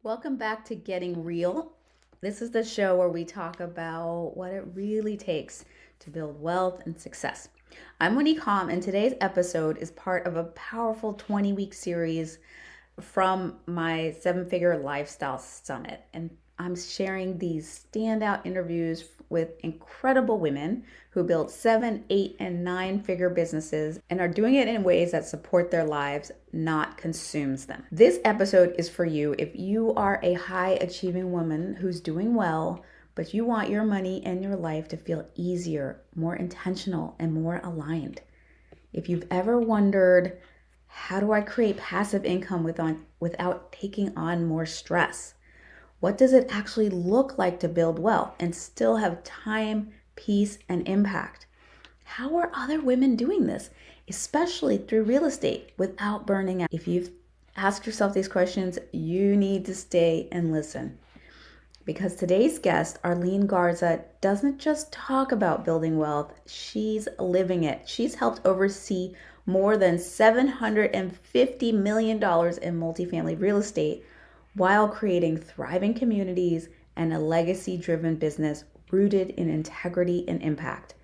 Welcome back to Getting Real. This is the show where we talk about what it really takes to build wealth and success. I'm Monique Hom, and today's episode is part of a powerful 20-week series from my seven figure lifestyle summit. And I'm sharing these standout interviews with incredible women who build seven, eight, and nine figure businesses and are doing it in ways that support their lives, not consumes them. This episode is for you if you are a high achieving woman who's doing well, but you want your money and your life to feel easier, more intentional, and more aligned. If you've ever wondered, how do I create passive income without taking on more stress? What does it actually look like to build wealth and still have time, peace, and impact? How are other women doing this, especially through real estate, without burning out? If you've asked yourself these questions, you need to stay and listen. Because today's guest, Arleen Garza, doesn't just talk about building wealth, she's living it. She's helped oversee more than $750 million in multifamily real estate while creating thriving communities and a legacy driven business rooted in integrity and impact.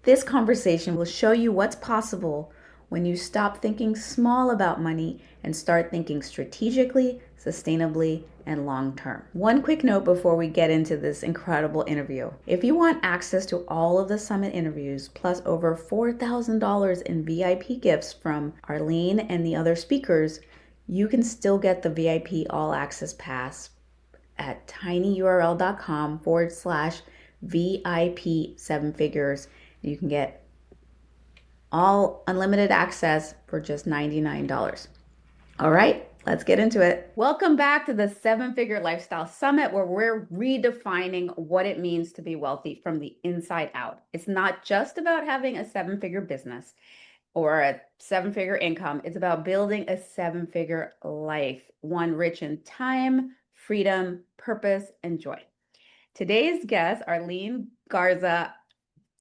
This conversation will show you what's possible when you stop thinking small about money and start thinking strategically, sustainably, and long term. One quick note before we get into this incredible interview. If you want access to all of the summit interviews, plus over $4,000 in VIP gifts from Arleen and the other speakers, you can still get the VIP All Access Pass at tinyurl.com/VIP seven figures. You can get all unlimited access for just $99. All right, let's get into it. Welcome back to the Seven Figure Lifestyle Summit, where we're redefining what it means to be wealthy from the inside out. It's not just about having a seven figure business or a seven figure income. It's about building a seven figure life, one rich in time, freedom, purpose, and joy. Today's guest, Arleen Garza,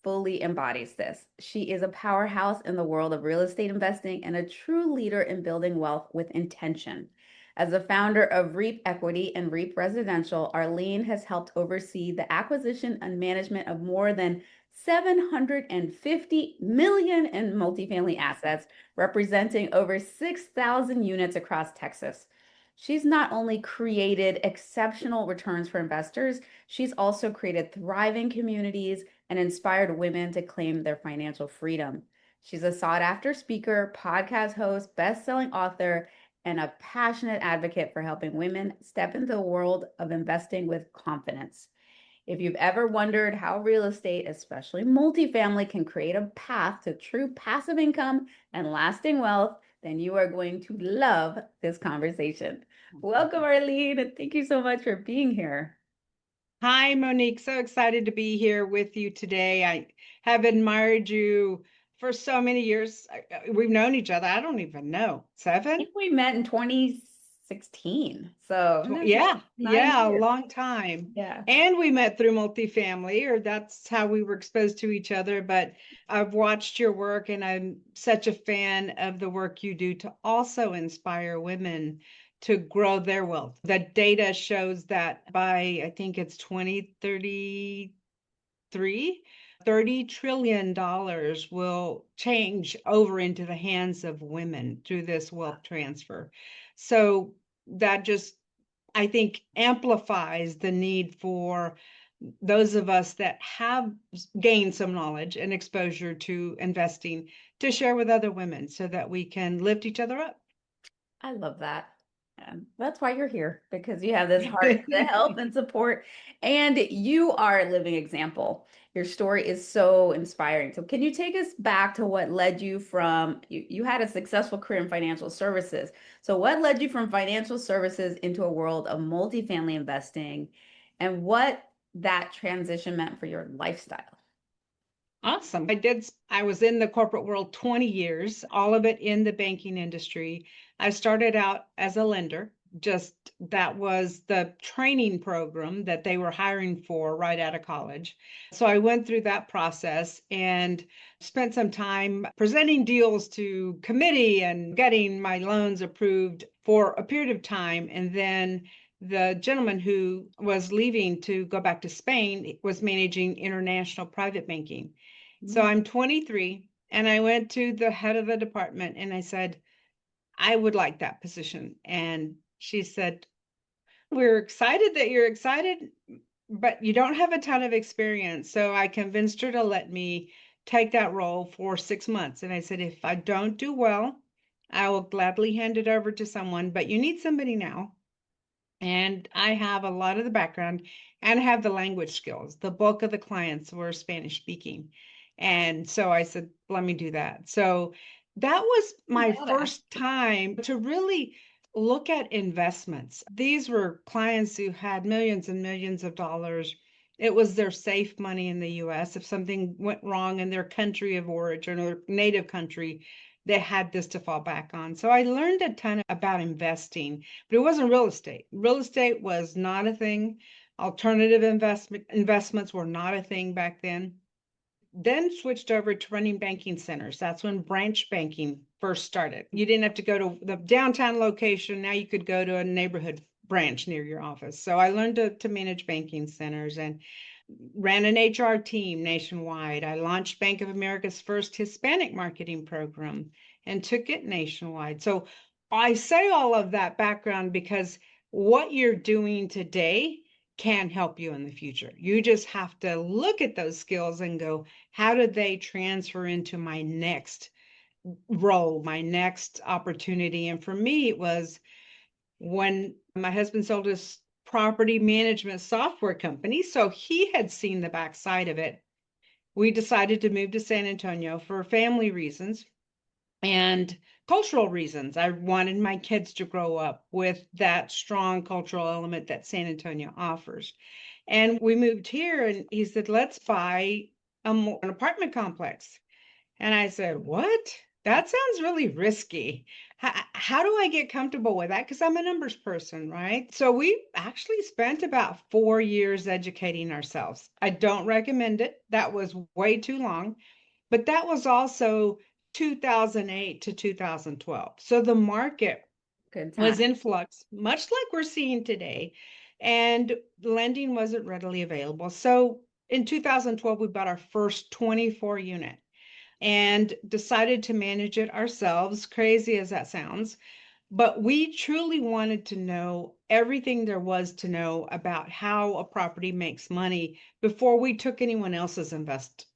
fully embodies this. She is a powerhouse in the world of real estate investing and a true leader in building wealth with intention. As the founder of REAP Equity and REAP Residential, Arleen has helped oversee the acquisition and management of more than 750 million in multifamily assets, representing over 6,000 units across Texas. She's not only created exceptional returns for investors, she's also created thriving communities and inspired women to claim their financial freedom. She's a sought-after speaker, podcast host, best-selling author, and a passionate advocate for helping women step into the world of investing with confidence. If you've ever wondered how real estate, especially multifamily, can create a path to true passive income and lasting wealth, then you are going to love this conversation. Welcome, Arleen, and thank you so much for being here. Hi, Monique. So excited to be here with you today. I have admired you for so many years. We've known each other. I don't even know. I 7? think we met in 2016. So, Yeah, 9 a years. long time. Yeah. And we met through multifamily, or that's how we were exposed to each other. But I've watched your work, and I'm such a fan of the work you do to also inspire women to grow their wealth. The data shows that by, I think it's 2033, $30 trillion will change over into the hands of women through this wealth transfer. So that just, I think, amplifies the need for those of us that have gained some knowledge and exposure to investing to share with other women so that we can lift each other up. I love that. That's why you're here, because you have this heart to help and support, and you are a living example. Your story is so inspiring. So, can you take us back to what led you from you had a successful career in financial services? So, what led you from financial services into a world of multifamily investing, and what that transition meant for your lifestyle? Awesome. I was in the corporate world 20 years, all of it in the banking industry. I started out as a lender, just that was the training program that they were hiring for right out of college. So I went through that process and spent some time presenting deals to committee and getting my loans approved for a period of time. And then the gentleman who was leaving to go back to Spain was managing international private banking. So Mm. I'm 23 and I went to the head of the department and I said, I would like that position. And she said, we're excited that you're excited, but you don't have a ton of experience. So I convinced her to let me take that role for 6 months. And I said, if I don't do well, I will gladly hand it over to someone, but you need somebody now. And I have a lot of the background and have the language skills. The bulk of the clients were Spanish speaking. And so I said, let me do that. So that was my Badass. first time to really look at investments. These were clients who had millions and millions of dollars. It was their safe money in the US. If something went wrong in their country of origin or native country, they had this to fall back on. So I learned a ton about investing, but it wasn't real estate. Real estate was not a thing. Alternative investments were not a thing back then. Then switched over to running banking centers. That's when branch banking first started. You didn't have to go to the downtown location. Now you could go to a neighborhood branch near your office. So I learned to manage banking centers and ran an HR team nationwide. I launched Bank of America's first Hispanic marketing program and took it nationwide. So I say all of that background because what you're doing today can help you in the future. You just have to look at those skills and go, how do they transfer into my next role, my next opportunity? And for me, it was when my husband sold his property management software company, so he had seen the backside of it. We decided to move to San Antonio for family reasons and cultural reasons. I wanted my kids to grow up with that strong cultural element that San Antonio offers. And we moved here, and he said, let's buy an apartment complex. And I said, what? That sounds really risky. How do I get comfortable with that? Because I'm a numbers person, right? So we actually spent about 4 years educating ourselves. I don't recommend it. That was way too long. But that was also 2008 to 2012. So the market Good was time. in flux, much like we're seeing today, and lending wasn't readily available. So in 2012, we bought our first 24 unit and decided to manage it ourselves, crazy as that sounds. But we truly wanted to know everything there was to know about how a property makes money before we took anyone else's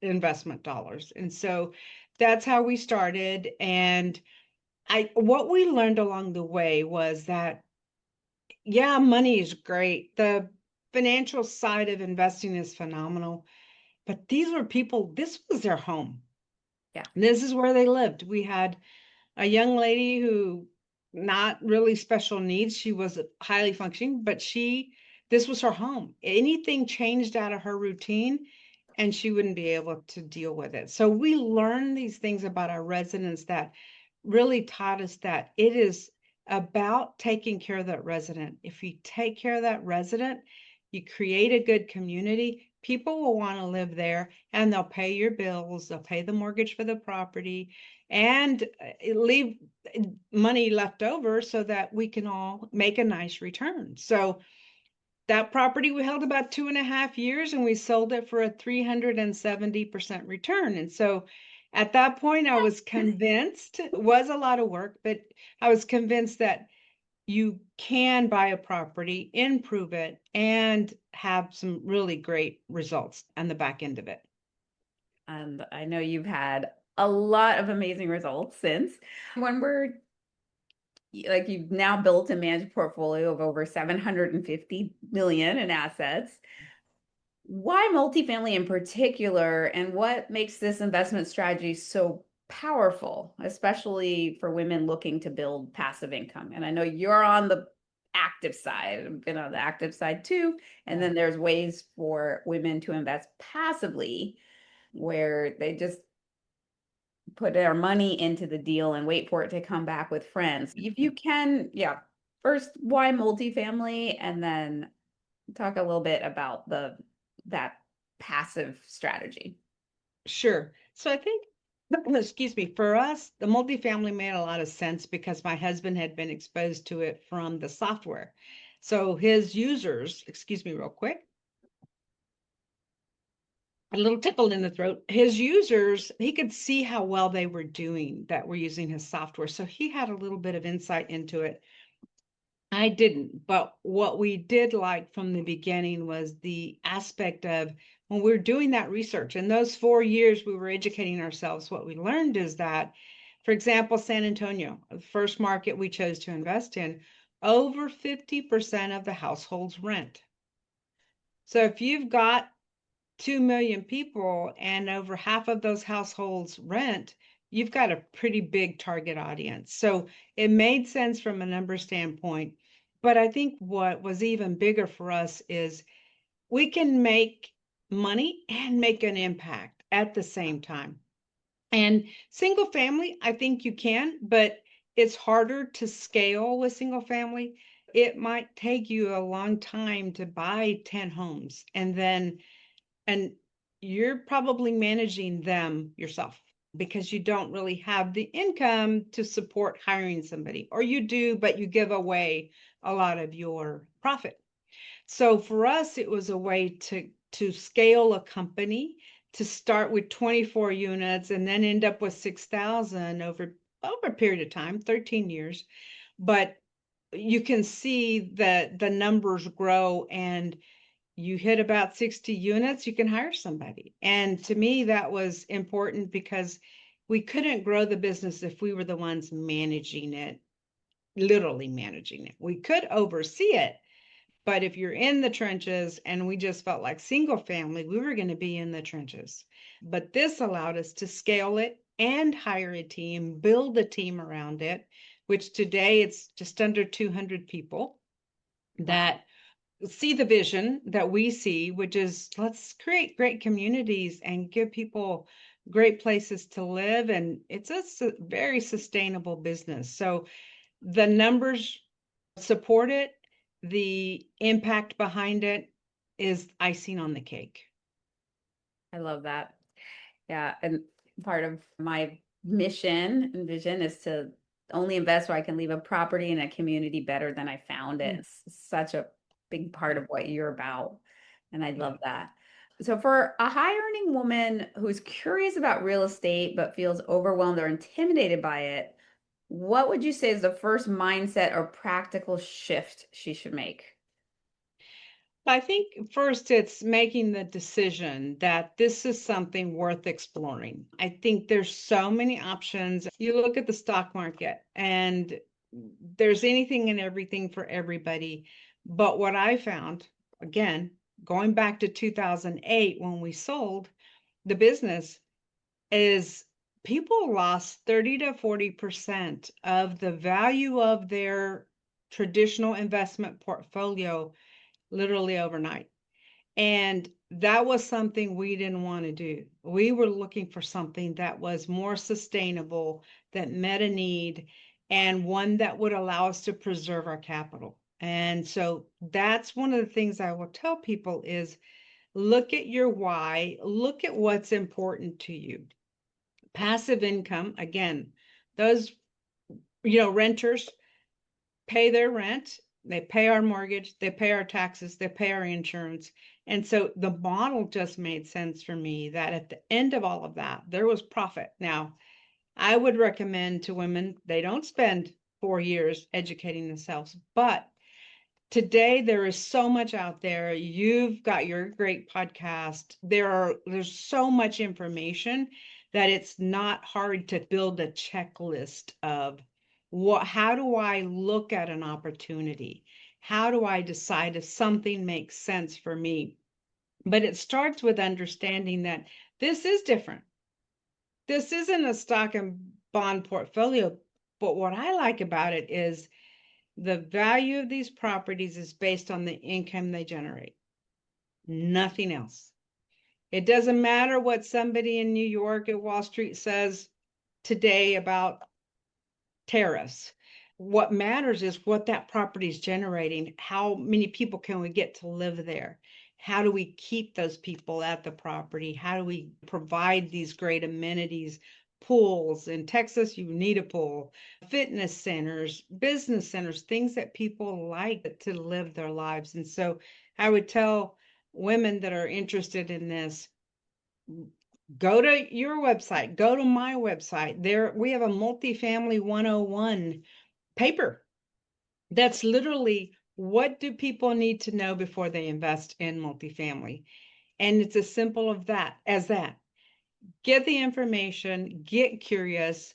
investment dollars. And so that's how we started. And what we learned along the way was that, yeah, money is great. The financial side of investing is phenomenal. But these were people, this was their home. Yeah. This is where they lived. We had a young lady who not really special needs. She was highly functioning, but this was her home. Anything changed out of her routine and she wouldn't be able to deal with it. So we learned these things about our residents that really taught us that it is about taking care of that resident. If you take care of that resident, you create a good community, people will want to live there and they'll pay your bills, they'll pay the mortgage for the property, and leave money left over so that we can all make a nice return. So that property we held about 2.5 years and we sold it for a 370% return. And so at that point, I was convinced it was a lot of work, but I was convinced that you can buy a property, improve it, and have some really great results on the back end of it. And I know you've had a lot of amazing results since. When we're like you've now built and managed a portfolio of over 750 million in assets. Why multifamily in particular, and what makes this investment strategy so powerful, especially for women looking to build passive income? And I know you're on the active side, I've been on the active side too. And Yeah. then there's ways for women to invest passively where they just put their money into the deal and wait for it to come back with friends. If you can, yeah, first, why multifamily? And then talk a little bit about that passive strategy. Sure. So I think excuse me, for us, the multifamily made a lot of sense because my husband had been exposed to it from the software. So his users, excuse me, real quick, a little tickle in the throat. His users, he could see how well they were doing that were using his software. So he had a little bit of insight into it. I didn't, but what we did like from the beginning was the aspect of when we we're doing that research. In those 4 years we were educating ourselves, what we learned is that, for example, San Antonio, the first market we chose to invest in, over 50% of the households rent. So if you've got 2 million people and over half of those households rent, you've got a pretty big target audience. So it made sense from a number standpoint. But I think what was even bigger for us is we can make money and make an impact at the same time. And single family, I think you can, but it's harder to scale with single family. It might take you a long time to buy 10 homes and you're probably managing them yourself because you don't really have the income to support hiring somebody, or you do, but you give away a lot of your profit. So for us, it was a way to scale a company, to start with 24 units and then end up with 6,000 over a period of time, 13 years. But you can see that the numbers grow, and you hit about 60 units, you can hire somebody. And to me, that was important because we couldn't grow the business if we were the ones managing it, literally managing it. We could oversee it, but if you're in the trenches, and we just felt like single family, we were going to be in the trenches. But this allowed us to scale it and hire a team, build a team around it, which today it's just under 200 people Wow. that see the vision that we see, which is let's create great communities and give people great places to live. And it's a very sustainable business. So the numbers support it. The impact behind it is icing on the cake. I love that. Yeah. And part of my mission and vision is to only invest where I can leave a property in a community better than I found it. Mm, It's such a big part yeah, of what you're about. And I yeah. love that. So, for a high earning woman who's curious about real estate but feels overwhelmed or intimidated by it, what would you say is the first mindset or practical shift she should make? I think first it's making the decision that this is something worth exploring. I think there's so many options. You look at the stock market and there's anything and everything for everybody. But what I found, again, going back to 2008 when we sold the business, is people lost 30 to 40% of the value of their traditional investment portfolio literally overnight. And that was something we didn't want to do. We were looking for something that was more sustainable, that met a need, and one that would allow us to preserve our capital. And so that's one of the things I will tell people is look at your why, look at what's important to you. Passive income, again, those, renters pay their rent, they pay our mortgage, they pay our taxes, they pay our insurance. And so the model just made sense for me that at the end of all of that, there was profit. Now, I would recommend to women, they don't spend 4 years educating themselves, but today there is so much out there. You've got your great podcast. There's so much information that it's not hard to build a checklist of how do I look at an opportunity? How do I decide if something makes sense for me? But it starts with understanding that this is different. This isn't a stock and bond portfolio, but what I like about it is the value of these properties is based on the income they generate, nothing else. It doesn't matter what somebody in New York at Wall Street says today about tariffs. What matters is what that property is generating. How many people can we get to live there? How do we keep those people at the property? How do we provide these great amenities pools. In Texas, you need a pool, fitness centers, business centers, things that people like to live their lives. And so I would tell women that are interested in this, go to your website, go to my website. There we have a multifamily 101 paper that's literally, what do people need to know before they invest in multifamily? And it's as simple of that as that. Get the information, get curious,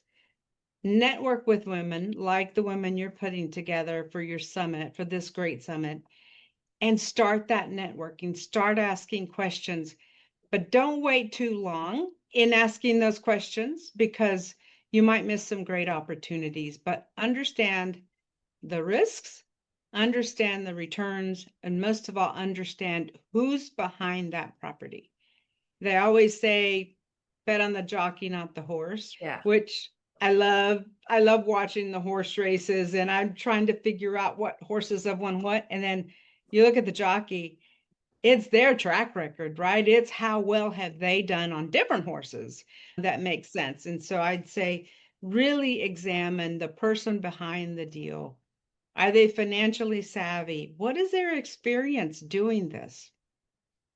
network with women like the women you're putting together for your summit, for this great summit, and start that networking. Start asking questions, but don't wait too long in asking those questions because you might miss some great opportunities. But understand the risks, understand the returns, and most of all, understand who's behind that property. They always say, bet on the jockey, not the horse, Yeah. which I love. I love watching the horse races, and I'm trying to figure out what horses have won what. And then you look at the jockey, it's their track record, right? It's how well have they done on different horses. That makes sense. And so I'd say really examine the person behind the deal. Are they financially savvy? What is their experience doing this?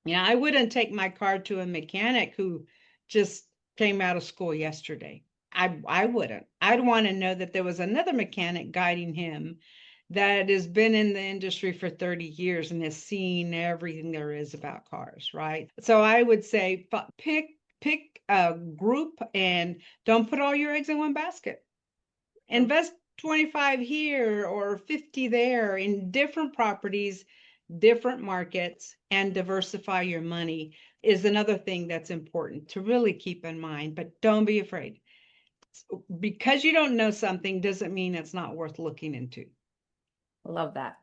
Yeah, I wouldn't take my car to a mechanic who just came out of school yesterday. I wouldn't. I'd want to know that there was another mechanic guiding him that has been in the industry for 30 years and has seen everything there is about cars, right? So I would say pick a group and don't put all your eggs in one basket. Invest 25 here or 50 there in different properties, different markets, and diversify your money is another thing that's important to really keep in mind. But don't be afraid. Because you don't know something doesn't mean it's not worth looking into. Love that.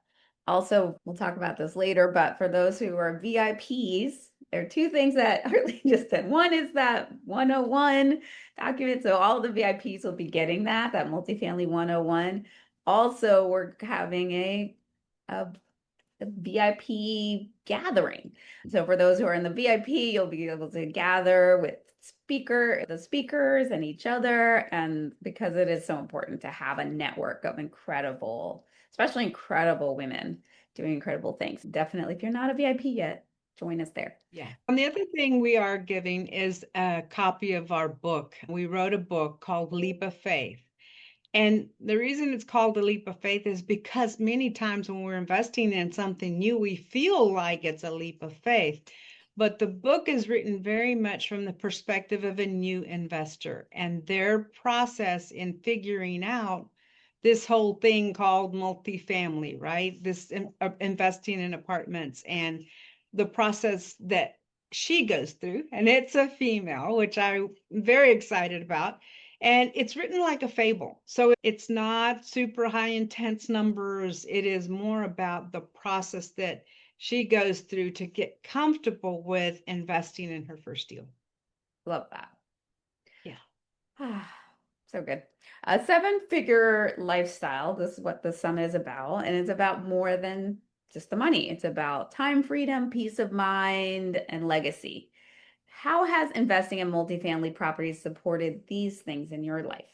Also, we'll talk about this later, but for those who are VIPs, there are two things that Arlene just said. One is that 101 document. So all the VIPs will be getting that multifamily 101. Also, we're having a VIP gathering. So for those who are in the VIP, you'll be able to gather with the speakers and each other. And because it is so important to have a network of incredible, especially incredible women doing incredible things. Definitely, if you're not a VIP yet, join us there. Yeah. And the other thing we are giving is a copy of our book. We wrote a book called Leap of Faith. And the reason it's called a leap of faith is because many times when we're investing in something new, we feel like it's a leap of faith. But the book is written very much from the perspective of a new investor and their process in figuring out this whole thing called multifamily, right? This investing in apartments and the process that she goes through. And it's a female, which I'm very excited about. And it's written like a fable. So it's not super high intense numbers. It is more about the process that she goes through to get comfortable with investing in her first deal. Love that. Yeah. So good. A seven-figure lifestyle. This is what the summit is about. And it's about more than just the money. It's about time freedom, peace of mind, and legacy. How has investing in multifamily properties supported these things in your life?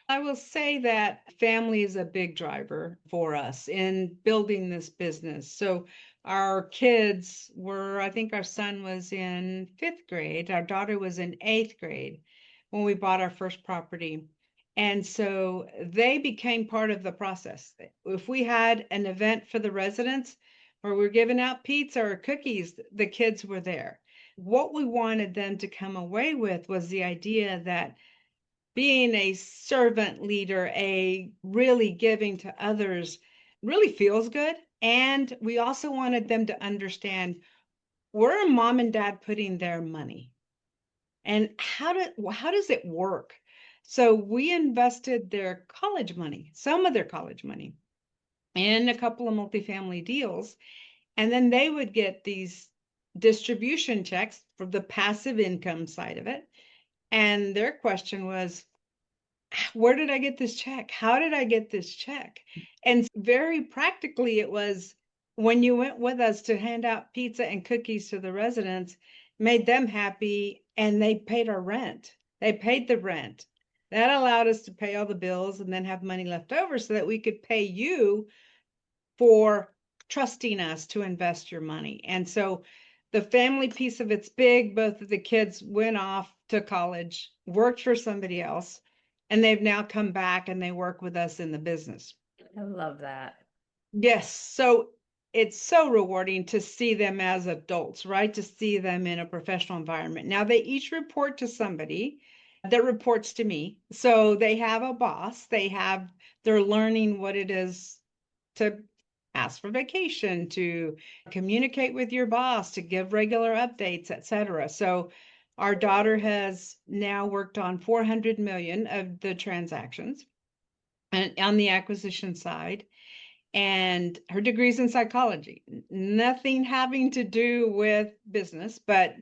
I will say that family is a big driver for us in building this business. So our kids were, I think our son was in fifth grade, our daughter was in eighth grade when we bought our first property. And so they became part of the process. If we had an event for the residents where we're giving out pizza or cookies, the kids were there. What we wanted them to come away with was the idea that being a servant leader, a really giving to others really feels good. And we also wanted them to understand where are mom and dad putting their money and how does it work? So we invested their college money, some of their college money, in a couple of multifamily deals. And then they would get these distribution checks for the passive income side of it. And their question was, where did I get this check? How did I get this check? And very practically, it was when you went with us to hand out pizza and cookies to the residents, made them happy, and they paid our rent. They paid the rent. That allowed us to pay all the bills and then have money left over so that we could pay you for trusting us to invest your money. And so the family piece of it's big. Both of the kids went off to college, worked for somebody else, and they've now come back and they work with us in the business. I love that. Yes. So it's so rewarding to see them as adults, right? To see them in a professional environment. Now they each report to somebody that reports to me. So they have a boss. They're learning what it is to ask for vacation, to communicate with your boss, to give regular updates, etc. So our daughter has now worked on 400 million of the transactions and on the acquisition side, and her degree's in psychology, nothing having to do with business, but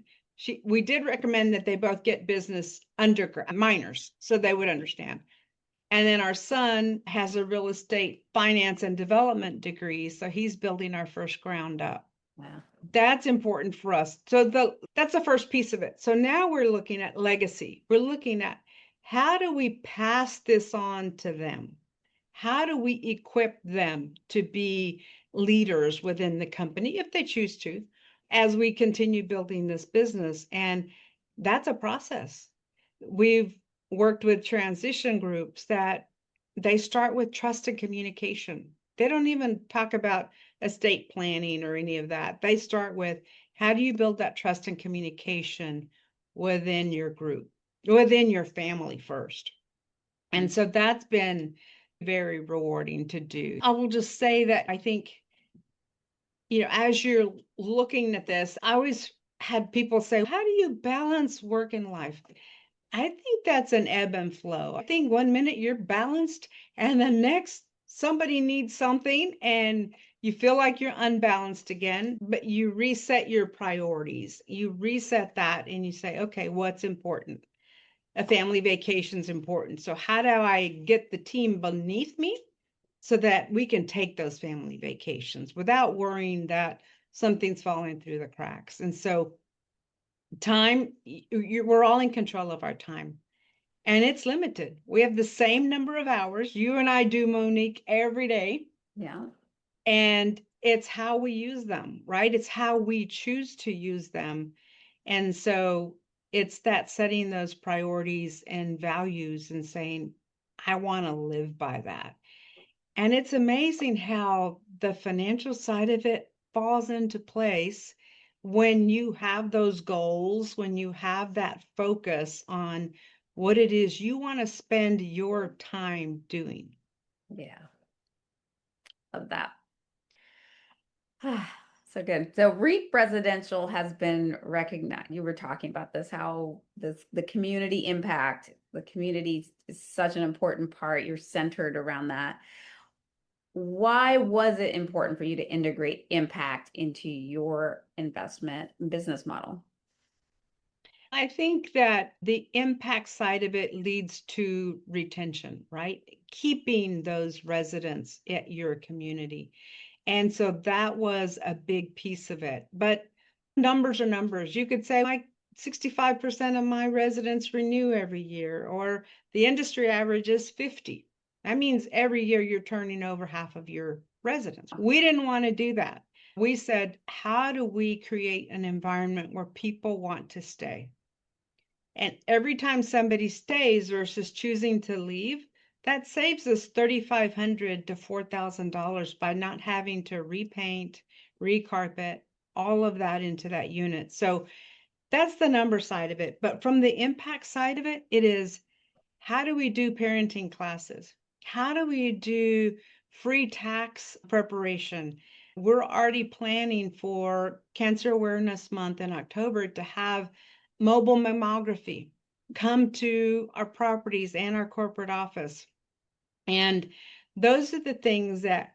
we did recommend that they both get business undergrad minors so they would understand. And then our son has a real estate finance and development degree, so he's building our first ground up. Wow. That's important for us. So that's the first piece of it. So now we're looking at legacy. We're looking at how do we pass this on to them? How do we equip them to be leaders within the company if they choose to, as we continue building this business? And that's a process. We've worked with transition groups that they start with trust and communication. They don't even talk about estate planning or any of that. They start with how do you build that trust and communication within your group, within your family first. And so that's been very rewarding to do. I will just say that I think, as you're looking at this, I always had people say, how do you balance work and life? I think that's an ebb and flow. I think one minute you're balanced and the next somebody needs something and you feel like you're unbalanced again, but you reset your priorities. You reset that and you say, okay, what's important? A family vacation is important. So how do I get the team beneath me so that we can take those family vacations without worrying that something's falling through the cracks? And so time, we're all in control of our time. And it's limited. We have the same number of hours. You and I do, Monique, every day. Yeah. And it's how we use them, right? It's how we choose to use them. And so it's that setting those priorities and values and saying, I want to live by that. And it's amazing how the financial side of it falls into place when you have those goals, when you have that focus on what it is you want to spend your time doing. Yeah. Love that. So good. So REAP residential has been recognized. You were talking about this, how the community impact, the community is such an important part. You're centered around that. Why was it important for you to integrate impact into your investment business model? I think that the impact side of it leads to retention, right? Keeping those residents at your community. And so that was a big piece of it. But numbers are numbers. You could say like 65% of my residents renew every year, or the industry average is 50. That means every year you're turning over half of your residents. We didn't want to do that. We said, how do we create an environment where people want to stay? And every time somebody stays versus choosing to leave, that saves us $3,500 to $4,000 by not having to repaint, recarpet, all of that into that unit. So that's the number side of it. But from the impact side of it, it is how do we do parenting classes? How do we do free tax preparation? We're already planning for Cancer Awareness Month in October to have mobile mammography come to our properties and our corporate office. And those are the things that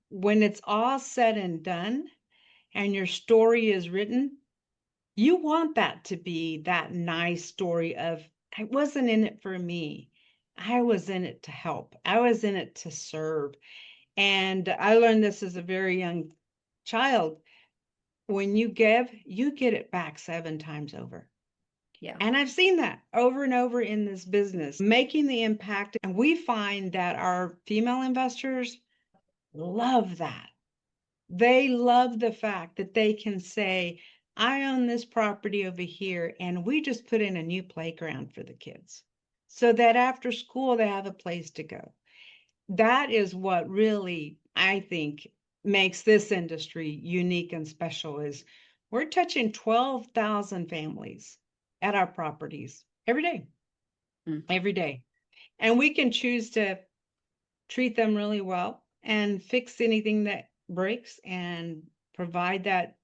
when it's all said and done and your story is written, you want that to be that nice story of, I wasn't in it for me. I was in it to help. I was in it to serve. And I learned this as a very young child. When you give, you get it back 7 times over. Yeah. And I've seen that over and over in this business, making the impact. And we find that our female investors love that. They love the fact that they can say, I own this property over here, and we just put in a new playground for the kids so that after school they have a place to go. That is what really, I think, makes this industry unique and special is we're touching 12,000 families at our properties Mm. every day. And we can choose to treat them really well and fix anything that breaks and provide that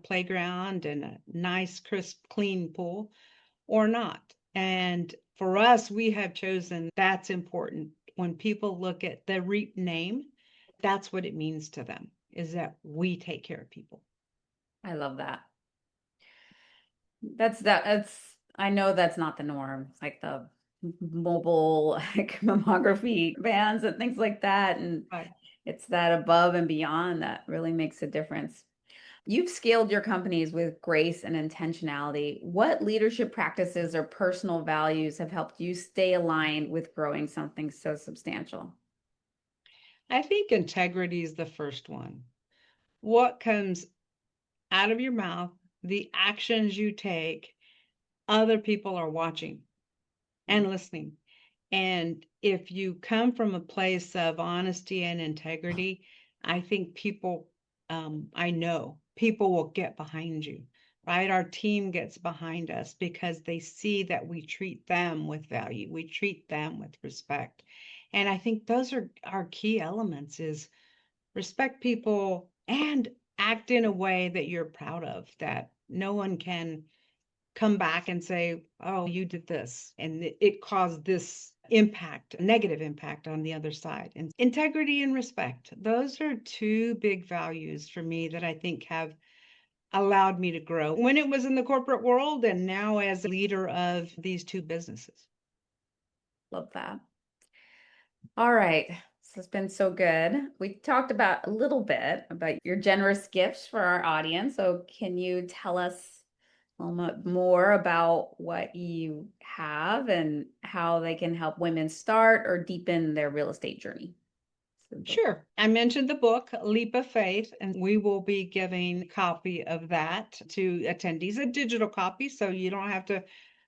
playground and a nice, crisp, clean pool or not. And for us, we have chosen that's important. When people look at the REAP name, that's what it means to them, is that we take care of people. I love that. That's I know that's not the norm. It's like the mobile like mammography vans and things like that. And Right. it's that above and beyond that really makes a difference. You've scaled your companies with grace and intentionality. What leadership practices or personal values have helped you stay aligned with growing something so substantial? I think integrity is the first one. What comes out of your mouth, the actions you take, other people are watching and listening. And if you come from a place of honesty and integrity, I think people, I know people will get behind you, right? Our team gets behind us because they see that we treat them with value, we treat them with respect. And I think those are our key elements is respect people and act in a way that you're proud of, that no one can come back and say, oh, you did this and it caused this impact, negative impact on the other side. And integrity and respect, those are two big values for me that I think have allowed me to grow when it was in the corporate world and now as a leader of these two businesses. Love that. All right. This has been so good. We talked about a little bit about your generous gifts for our audience. So, can you tell us a little bit more about what you have and how they can help women start or deepen their real estate journey? Sure. I mentioned the book, Leap of Faith, and we will be giving a copy of that to attendees, a digital copy, so you don't have to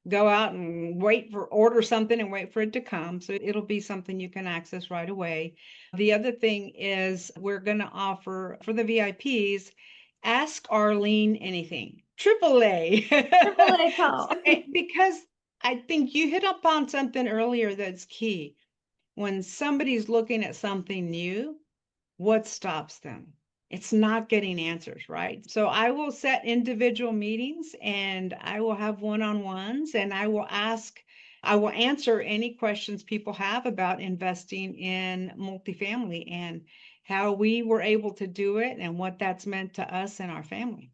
go out and order something and wait for it to come. So it'll be something you can access right away. The other thing is we're going to offer for the VIPs, Ask Arleen Anything, triple A. AAA call. Because I think you hit upon something earlier that's key when somebody's looking at something new, what stops them? It's not getting answers, right? So I will set individual meetings and I will have one-on-ones and I will answer any questions people have about investing in multifamily and how we were able to do it and what that's meant to us and our family.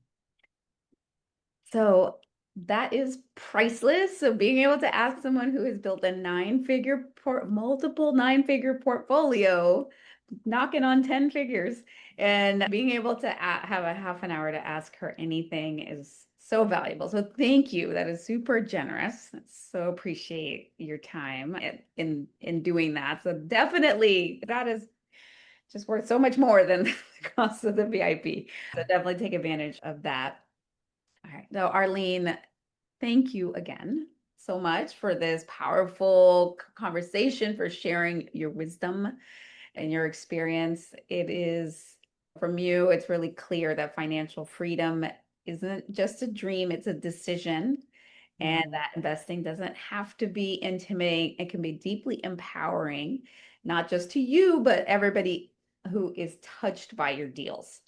So that is priceless. So being able to ask someone who has built a multiple nine-figure portfolio, knocking on 10 figures, and being able to have a half an hour to ask her anything is so valuable. So thank you. That is super generous. So appreciate your time in doing that. So definitely that is just worth so much more than the cost of the VIP. So definitely take advantage of that. All right. So, Arleen, thank you again so much for this powerful conversation, for sharing your wisdom and your experience. It is from you, it's really clear that financial freedom isn't just a dream, it's a decision. And that investing doesn't have to be intimidating. It can be deeply empowering, not just to you, but everybody who is touched by your deals.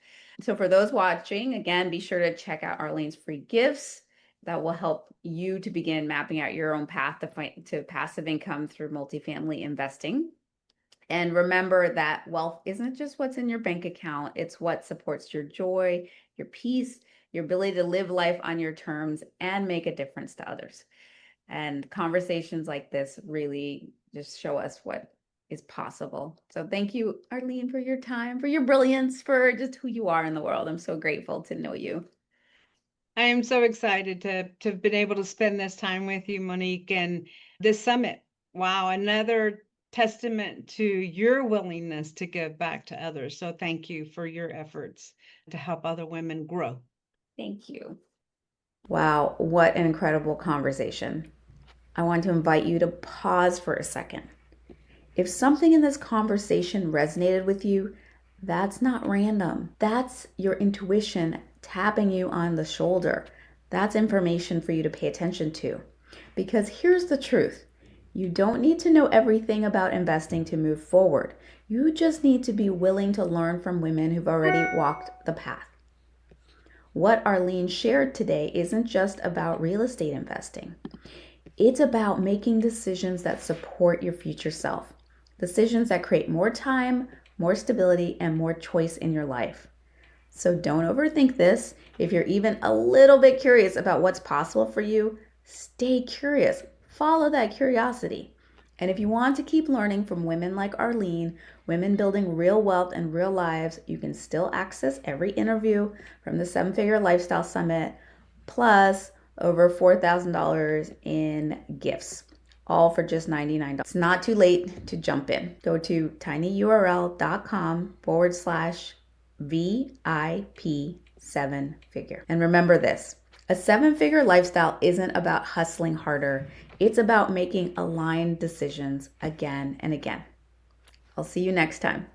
So for those watching, again, be sure to check out Arleen's free gifts that will help you to begin mapping out your own path to passive income through multifamily investing. And remember that wealth isn't just what's in your bank account, it's what supports your joy, your peace, your ability to live life on your terms and make a difference to others. And conversations like this really just show us what is possible. So thank you, Arleen, for your time, for your brilliance, for just who you are in the world. I'm so grateful to know you. I am so excited to have been able to spend this time with you, Monique, and this summit. Wow, another testament to your willingness to give back to others. So thank you for your efforts to help other women grow. Thank you. Wow, what an incredible conversation. I want to invite you to pause for a second. If something in this conversation resonated with you, that's not random. That's your intuition tapping you on the shoulder. That's information for you to pay attention to. Because here's the truth, you don't need to know everything about investing to move forward. You just need to be willing to learn from women who've already walked the path. What Arleen shared today isn't just about real estate investing. It's about making decisions that support your future self. Decisions that create more time, more stability, and more choice in your life. So don't overthink this. If you're even a little bit curious about what's possible for you, stay curious. Follow that curiosity. And if you want to keep learning from women like Arleen, women building real wealth and real lives, you can still access every interview from the 7-Figure Lifestyle Summit, plus over $4,000 in gifts, all for just $99. It's not too late to jump in. Go to tinyurl.com/VIP 7-figure. And remember this, a 7-figure lifestyle isn't about hustling harder. It's about making aligned decisions again and again. I'll see you next time.